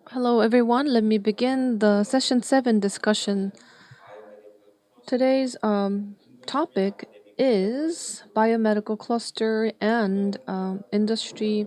Hello, everyone. Let me begin the session 7 discussion. Today's topic is biomedical cluster and industry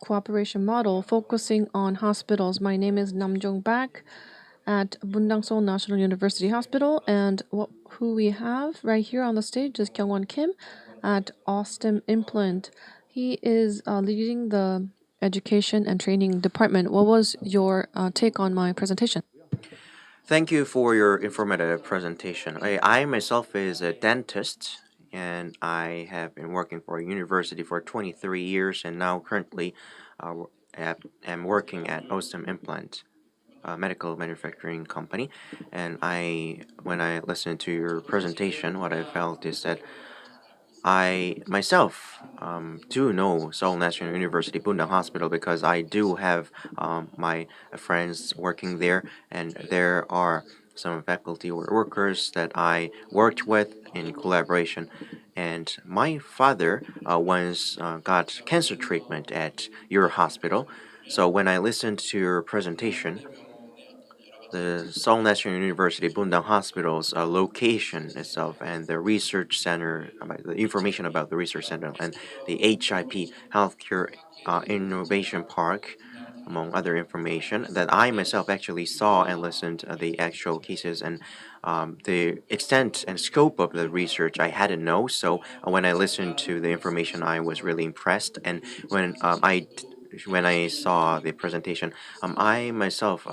cooperation model focusing on hospitals. My name is Nam Jong Bak at Bundang Seoul National University Hospital, and who we have right here on the stage is Kyungwon Kim at Austin Implant. He is leading the education and training department. What was your take on my presentation? Thank you for your informative presentation. I myself is a dentist and I have been working for a university for 23 years and now currently am working at Ostem Implant, a medical manufacturing company. And when I listened to your presentation, what I felt is that I myself do know Seoul National University Bundang Hospital because I do have my friends working there, and there are some faculty or workers that I worked with in collaboration. And my father once got cancer treatment at your hospital. So when I listened to your presentation, the Seoul National University Bundang Hospital's location itself and the research center, about the information about the research center and the HIP Healthcare Innovation Park, among other information that I myself actually saw and listened to the actual cases and the extent and scope of the research I hadn't know. So when I listened to the information, I was really impressed. And when I saw the presentation, I myself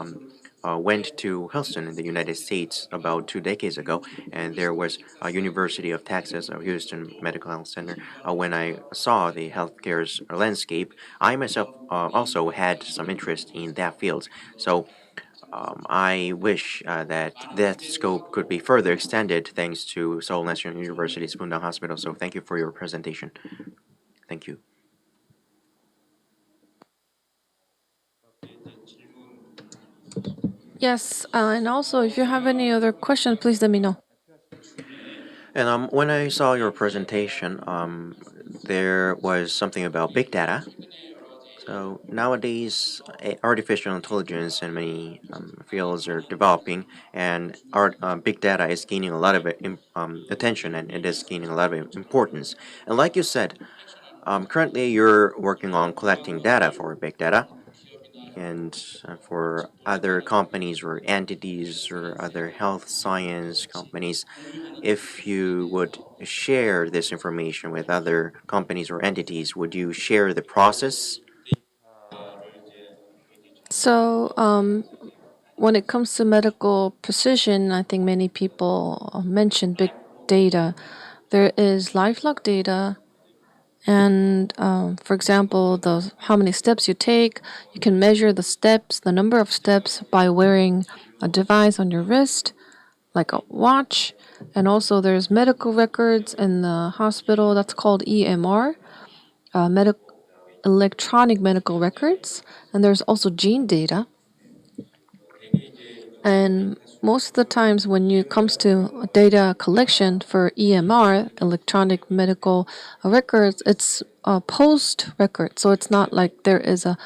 went to Houston in the United States about 2 decades ago, and there was a University of Texas, Houston Medical Health Center. When I saw the healthcare's landscape, I myself also had some interest in that field. So I wish that scope could be further extended thanks to Seoul National University's Bundang Hospital. So thank you for your presentation. Thank you. Yes, and also if you have any other questions, please let me know. And when I saw your presentation, there was something about big data. So nowadays, artificial intelligence in many fields are developing, and big data is gaining a lot of attention, and it is gaining a lot of importance. And like you said, currently you're working on collecting data for big data, and for other companies or entities or other health science companies, if you would share this information with other companies or entities, would you share the process? So, when it comes to medical precision, I think many people mention big data. There is lifelog data, and for example, the how many steps you take. You can measure the steps, the number of steps, by wearing a device on your wrist, like a watch. And also, there's medical records in the hospital. That's called EMR, medical electronic medical records. And there's also gene data. And most of the times when it comes to data collection for EMR, electronic medical records, it's a post record. So it's not like there is a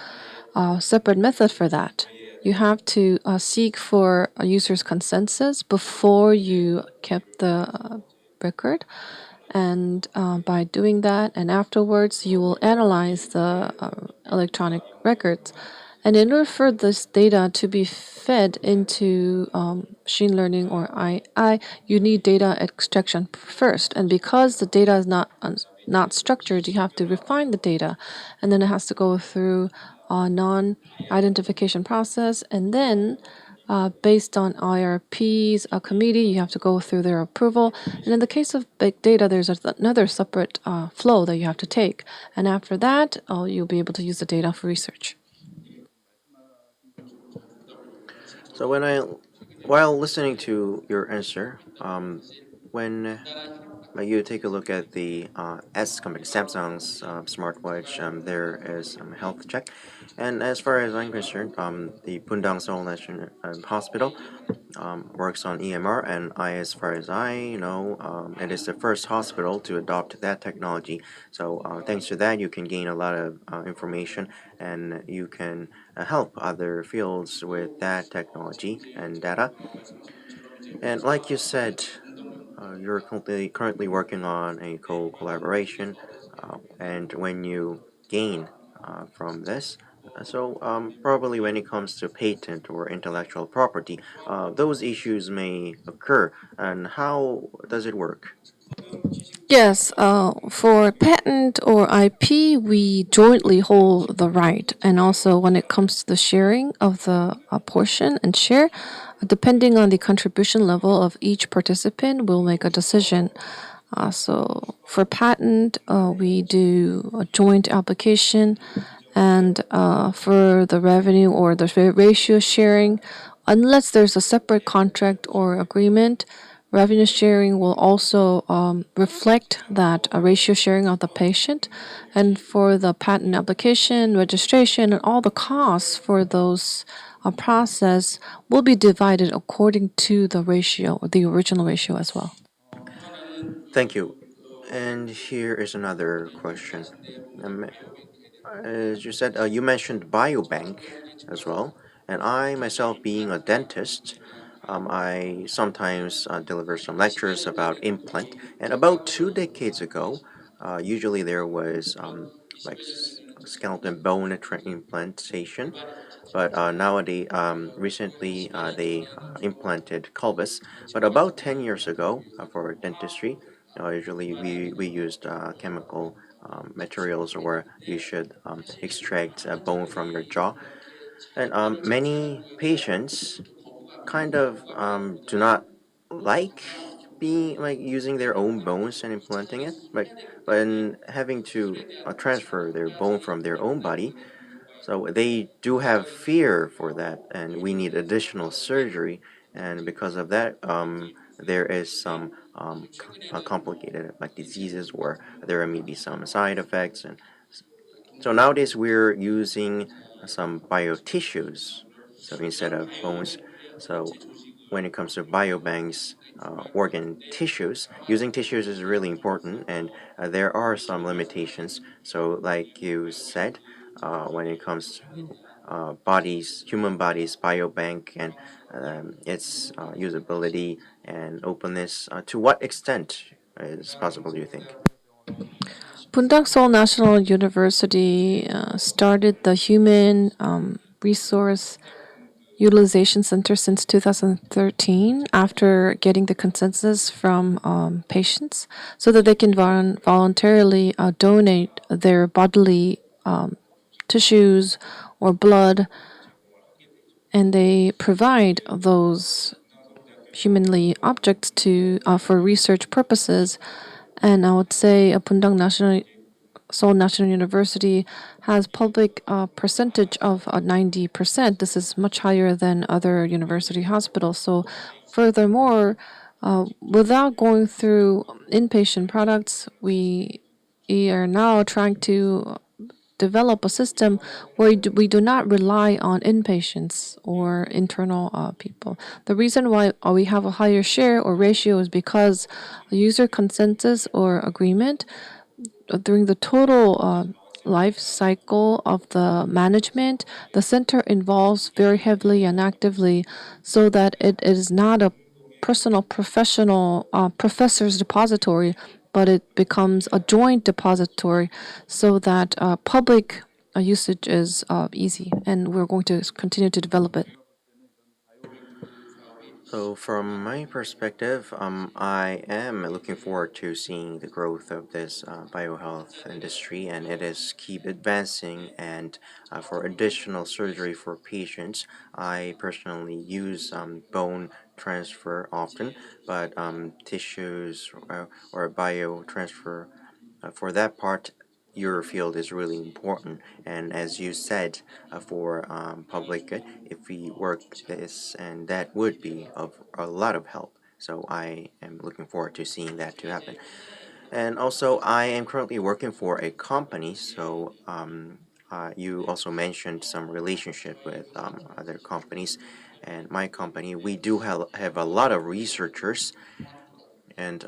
separate method for that. You have to seek for a user's consensus before you kept the record. And by doing that, and afterwards, you will analyze the electronic records. And in order for this data to be fed into machine learning or AI, you need data extraction first. And because the data is not structured, you have to refine the data, and then it has to go through a non-identification process, and then based on IRP's committee, you have to go through their approval. And in the case of big data, there's another separate flow that you have to take. And after that, you'll be able to use the data for research. So while listening to your answer, when you take a look at the S company, Samsung's smartwatch. There is health check, and as far as I'm concerned, the Pundang Seoul National Hospital works on EMR, and as far as I know, it is the first hospital to adopt that technology. So thanks to that, you can gain a lot of information, and you can help other fields with that technology and data. And like you said, you're currently working on a collaboration, and when you gain from this, probably when it comes to patent or intellectual property, those issues may occur. And how does it work? Yes, for patent or IP, we jointly hold the right. And also, when it comes to the sharing of the portion and share, depending on the contribution level of each participant, we'll make a decision. So, for patent, we do a joint application, and for the revenue or the ratio sharing, unless there's a separate contract or agreement, revenue sharing will also reflect that ratio sharing of the patient. And for the patent application, registration, and all the costs for those process will be divided according to the ratio, the original ratio as well. Thank you. And here is another question. Um, as you said, you mentioned biobank as well, and I myself, being a dentist, I sometimes deliver some lectures about implant. And about 2 decades ago, usually there was like skeleton bone implantation, but nowadays, recently they implanted Culbus. But about 10 years ago, for dentistry, usually we used chemical materials, or you should extract bone from your jaw. And many patients kind of do not like being like using their own bones and implanting it, but when having to transfer their bone from their own body, so they do have fear for that, and we need additional surgery. And because of that, there is some complicated like diseases, or there may be some side effects. And so nowadays we're using some biotissues, so instead of bones. So when it comes to biobanks, organ tissues, using tissues is really important, and there are some limitations. So, like you said, when it comes to bodies, human bodies, biobank, and its usability and openness, to what extent is possible, do you think? Pundak Seoul National University started the Human Resource Utilization Center since 2013 after getting the consensus from patients so that they can voluntarily donate their bodily tissues or blood, and they provide those humanly objects to for research purposes. And I would say Pundong National Seoul National University has public percentage of 90%. This is much higher than other university hospitals. So, furthermore, without going through inpatient products, we are now trying to develop a system where we do not rely on inpatients or internal people. The reason why we have a higher share or ratio is because user consensus or agreement during the total life cycle of the management, the center involves very heavily and actively so that it is not a personal professional professor's depository, but it becomes a joint depository so that public usage is easy. And we're going to continue to develop it. So, from my perspective, I am looking forward to seeing the growth of this biohealth industry, and it is keep advancing. And for additional surgery for patients, I personally use bone transfer often, but tissues or bio transfer, for that part, your field is really important. And as you said, for public good, if we work this, and that would be of a lot of help. So I am looking forward to seeing that to happen. And also, I am currently working for a company, so you also mentioned some relationship with other companies. And my company, we do have a lot of researchers, and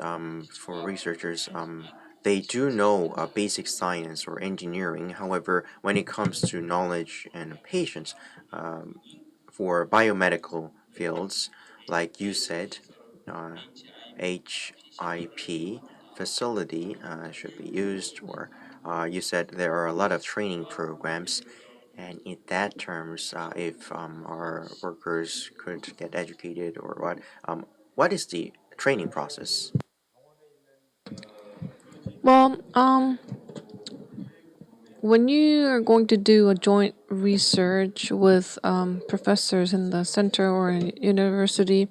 for researchers, they do know basic science or engineering. However, when it comes to knowledge and patience, um, for biomedical fields, like you said, uh, HIP facility should be used, or you said there are a lot of training programs. And in that terms, if our workers could get educated or what is the training process? Well, when you are going to do a joint research with professors in the center or in university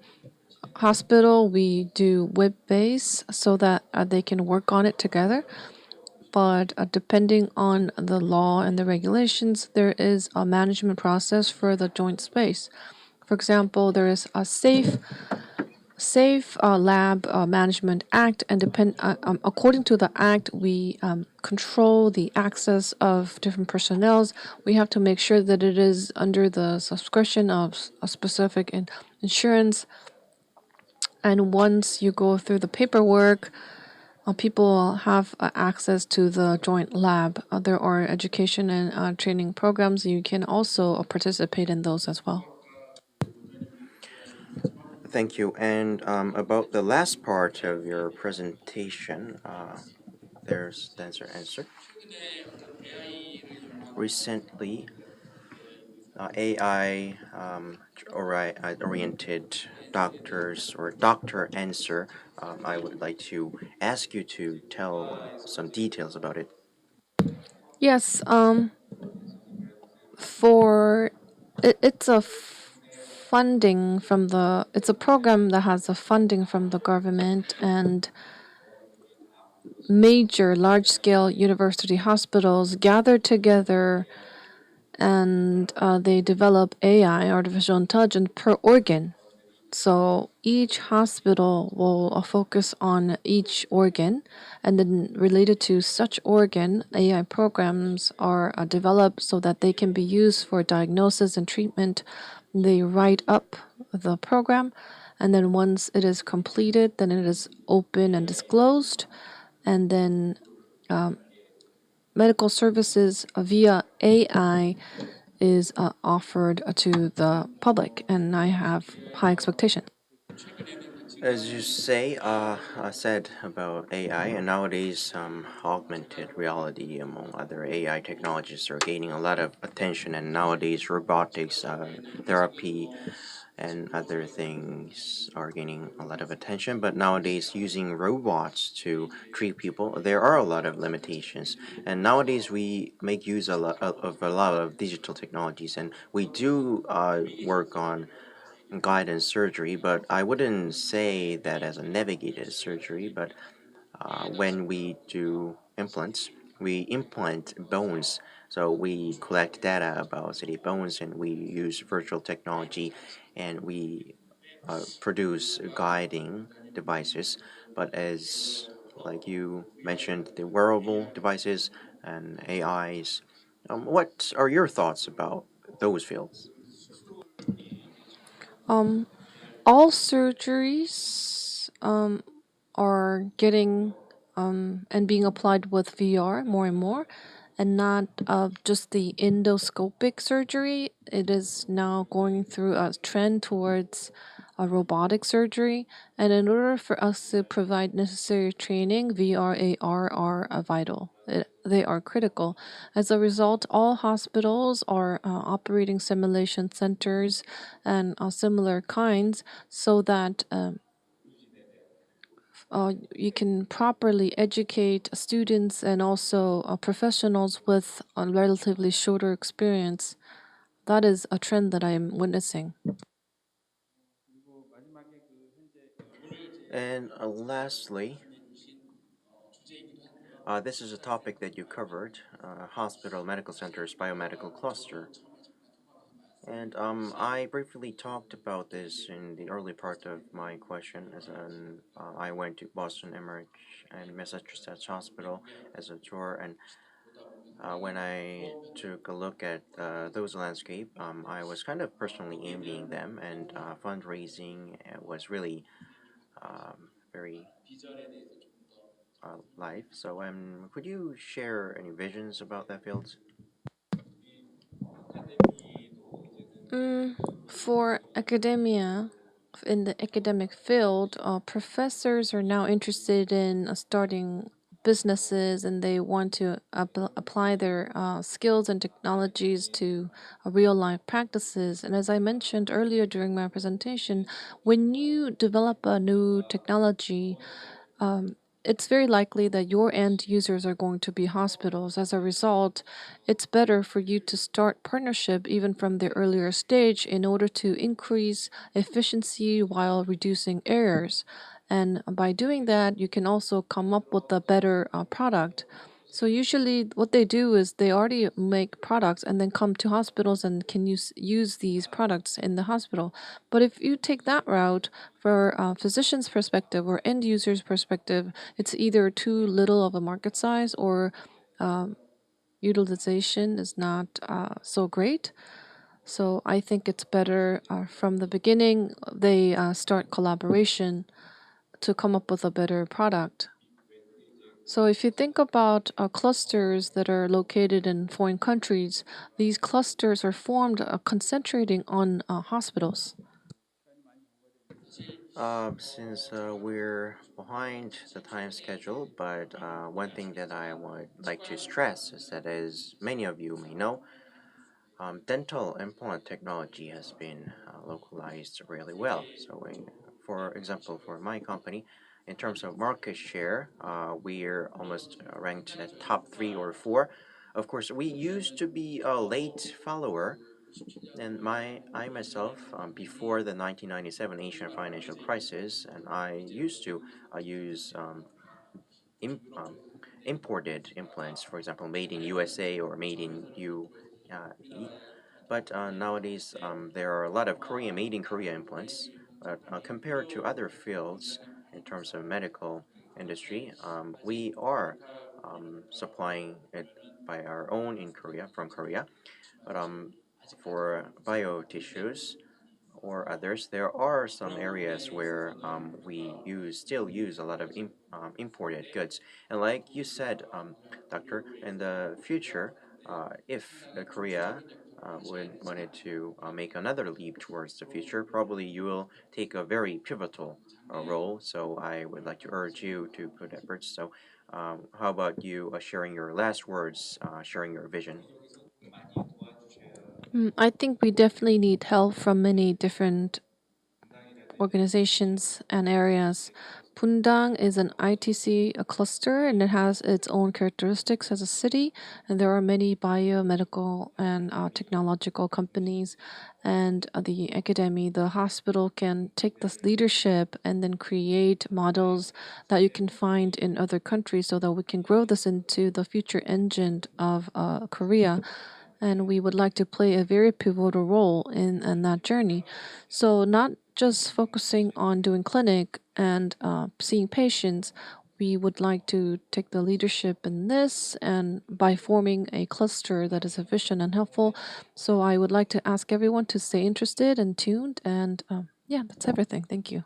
hospital, we do web based so that they can work on it together. But depending on the law and the regulations, there is a management process for the joint space. For example, there is a safe lab management act, and according to the act, we control the access of different personnels. We have to make sure that it is under the subscription of a specific insurance. And once you go through the paperwork, people have access to the joint lab. There are education and training programs. You can also participate in those as well. Thank you. And about the last part of your presentation, there's the answer. Recently, AI oriented doctors or doctor answer. I would like to ask you to tell some details about it. Yes, for it's funding from the it's a program that has a funding from the government, and major large scale university hospitals gather together, and they develop AI, artificial intelligence, per organ. So each hospital will focus on each organ, and then related to such organ, AI programs are developed so that they can be used for diagnosis and treatment. They write up the program, and then once it is completed, then it is open and disclosed, and then medical services via AI is offered to the public, and I have high expectation. As you said about AI, and nowadays augmented reality, among other AI technologies, are gaining a lot of attention. And nowadays, robotics, therapy, and other things are gaining a lot of attention. But nowadays, using robots to treat people, there are a lot of limitations. And nowadays, we make use of a lot of digital technologies, and we do work on guidance surgery, but I wouldn't say that as a navigated surgery. But when we do implants, we implant bones. So we collect data about city bones, and we use virtual technology, and we produce guiding devices. But as like you mentioned, the wearable devices and AIs, what are your thoughts about those fields? Um, all surgeries are getting and being applied with VR more and more, and not just the endoscopic surgery. It is now going through a trend towards a robotic surgery, and in order for us to provide necessary training, VR, AR are vital. They are critical. As a result, all hospitals are operating simulation centers and similar kinds, so that you can properly educate students and also professionals with a relatively shorter experience. That is a trend that I am witnessing. And lastly, this is a topic that you covered, hospital medical centers biomedical cluster. And I briefly talked about this in the early part of my question. I went to Boston Emmerich and Massachusetts Hospital as a tour, and when I took a look at those landscape, I was kind of personally envying them, and fundraising was really very live. So, could you share any visions about that field? Mm, for academia, in the academic field, professors are now interested in starting businesses and they want to apply their skills and technologies to real life practices. And as I mentioned earlier during my presentation, when you develop a new technology, it's very likely that your end users are going to be hospitals. As a result, it's better for you to start partnership even from the earlier stage in order to increase efficiency while reducing errors. And by doing that, you can also come up with a better product. So usually what they do is they already make products and then come to hospitals and can use these products in the hospital. But if you take that route for a physician's perspective or end user's perspective, it's either too little of a market size or utilization is not so great. So I think it's better from the beginning they start collaboration to come up with a better product. So, if you think about clusters that are located in foreign countries, these clusters are formed concentrating on hospitals. Since we're behind the time schedule, but one thing that I would like to stress is that, as many of you may know, dental implant technology has been localized really well. So, for example, for my company, in terms of market share, we're almost ranked at top three or four. Of course, we used to be a late follower, and I myself, before the 1997 Asian financial crisis, and I used to use im imported implants, for example, made in USA or made in UAE. But nowadays, there are a lot of Korean made in Korea implants. But compared to other fields in terms of medical industry, we are supplying it by our own in Korea from Korea. But for bio tissues or others, there are some areas where we still use a lot of imported goods. And like you said, doctor, in the future, if Korea would wanted to make another leap towards the future, probably you will take a very pivotal role. So I would like to urge you to put efforts. So how about you sharing your last words, sharing your vision? I think we definitely need help from many different organizations and areas. Pundang is an ITC a cluster and it has its own characteristics as a city. And there are many biomedical and technological companies. And the academy, the hospital can take this leadership and then create models that you can find in other countries so that we can grow this into the future engine of Korea, and we would like to play a very pivotal role in that journey. So, not just focusing on doing clinic and seeing patients, we would like to take the leadership in this and by forming a cluster that is efficient and helpful. So, I would like to ask everyone to stay interested and tuned. And yeah, that's everything. Thank you.